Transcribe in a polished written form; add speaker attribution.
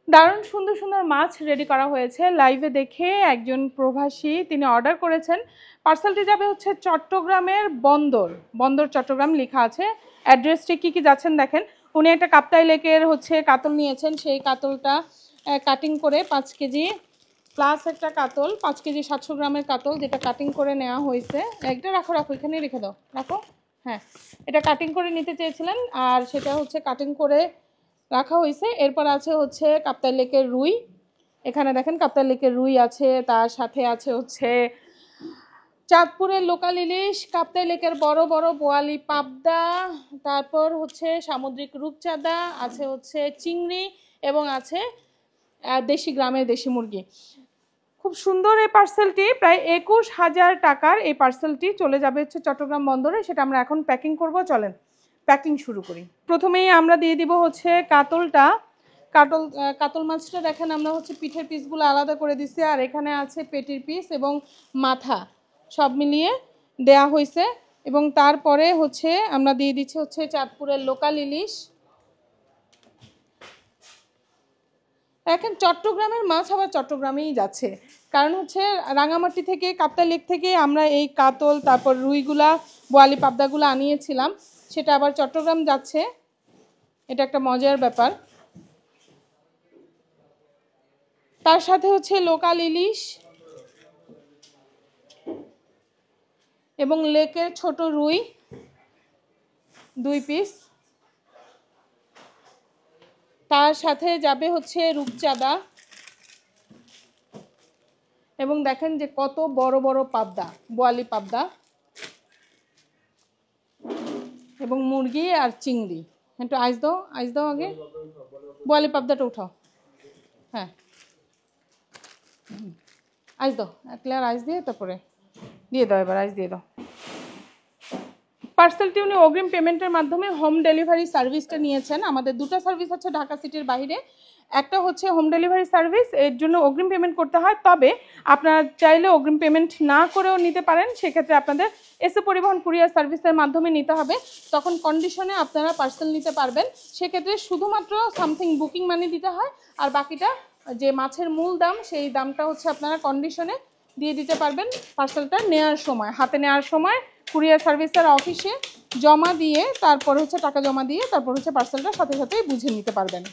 Speaker 1: দারুণ সুন্দর সুন্দর মাছ রেডি করা হয়েছে লাইভে দেখে একজন প্রবাসী তিনি অর্ডার করেছেন। পার্সেলটি যাবে হচ্ছে চট্টগ্রামের বন্দর চট্টগ্রাম লেখা আছে। অ্যাড্রেসটি কী কী যাচ্ছেন দেখেন। উনি একটা কাপ্তাই লেকের হচ্ছে কাতল নিয়েছেন, সেই কাতলটা কাটিং করে 5 কেজি প্লাস একটা কাতল 5 কেজি 700 গ্রামের কাতল, যেটা কাটিং করে নেওয়া হয়েছে। একটা রাখো এখানে রেখে দাও, রাখো। হ্যাঁ, এটা কাটিং করে নিতে চেয়েছিলেন আর সেটা হচ্ছে কাটিং করে রাখা হয়েছে। এরপর আছে হচ্ছে কাপ্তাই লেকের রুই, এখানে দেখেন কাপ্তাই লেকের রুই আছে, তার সাথে আছে হচ্ছে চাঁদপুরের লোকাল ইলিশ, কাপ্তাই লেকের বড় বড় বোয়ালি পাবদা, তারপর হচ্ছে সামুদ্রিক রূপচাঁদা, আছে হচ্ছে চিংড়ি এবং আছে দেশি গ্রামের দেশি মুরগি। খুব সুন্দর এই পার্সেলটি, প্রায় 21,000 টাকার এই পার্সেলটি চলে যাবে হচ্ছে চট্টগ্রাম বন্দরে। সেটা আমরা এখন প্যাকিং করব, চলেন প্যাকিং শুরু করি। প্রথমেই আমরা দিয়ে দিব হচ্ছে কাতলটা। কাতল মাছটা দেখেন আমরা হচ্ছে পিঠের পিসগুলো আলাদা করে দিছি, আর এখানে আছে পেটির পিস এবং মাথা সব মিলিয়ে দেয়া হয়েছে। এবং তারপরে হচ্ছে আমরা দিয়ে দিচ্ছি হচ্ছে চাঁদপুরের লোকাল ইলিশ। এখন চট্টগ্রামের মাছ আবার চট্টগ্রামেই যাচ্ছে, কারণ হচ্ছে রাঙামাটি থেকে কাপ্তাই লেক থেকে আমরা এই কাতল তারপর রুইগুলা বোয়ালি পাবদাগুলো আনিয়েছিলাম, সেটা আবার চট্টগ্রাম যাচ্ছে। এটা একটা মজার ব্যাপার। তার সাথে হচ্ছে লোকাল ইলিশ এবং লেকের ছোট রুই 2 পিস, তার সাথে যাবে হচ্ছে রূপচাঁদা এবং দেখেন যে কত বড় বড় পাবদা, বোয়ালি পাবদা এবং মুরগি আর চিংড়ি। একটু আইস দাও আগে, বোয়ালি পাবদাটা উঠাও। হ্যাঁ, আইস দাও, এক লেয়ার আইস দিয়ে তারপরে দিয়ে দাও, এবার আইস দিয়ে দাও। পার্সেলটি উনি অগ্রিম পেমেন্টের মাধ্যমে হোম ডেলিভারি সার্ভিসটা নিয়েছেন। আমাদের 2টা সার্ভিস আছে ঢাকা সিটির বাইরে, একটা হচ্ছে হোম ডেলিভারি সার্ভিস, এর জন্য অগ্রিম পেমেন্ট করতে হয়। তবে আপনারা চাইলে অগ্রিম পেমেন্ট না করেও নিতে পারেন, সেক্ষেত্রে আপনাদের এসএ পরিবহন কুরিয়ার সার্ভিসের মাধ্যমে নিতে হবে, তখন কন্ডিশনে আপনারা পার্সেল নিতে পারবেন। সেক্ষেত্রে শুধুমাত্র সামথিং বুকিং মানি দিতে হয়, আর বাকিটা যে মাছের মূল দাম সেই দামটা হচ্ছে আপনারা কন্ডিশনে দিয়ে দিতে পারবেন। পার্সেলটা নেওয়ার সময়, হাতে নেওয়ার সময় কুরিয়ার সার্ভিসের অফিসে জমা দিয়ে তারপর হচ্ছে টাকা জমা দিয়ে তারপর হচ্ছে পার্সেলটা সাথে সাথেই বুঝে নিতে পারবেন।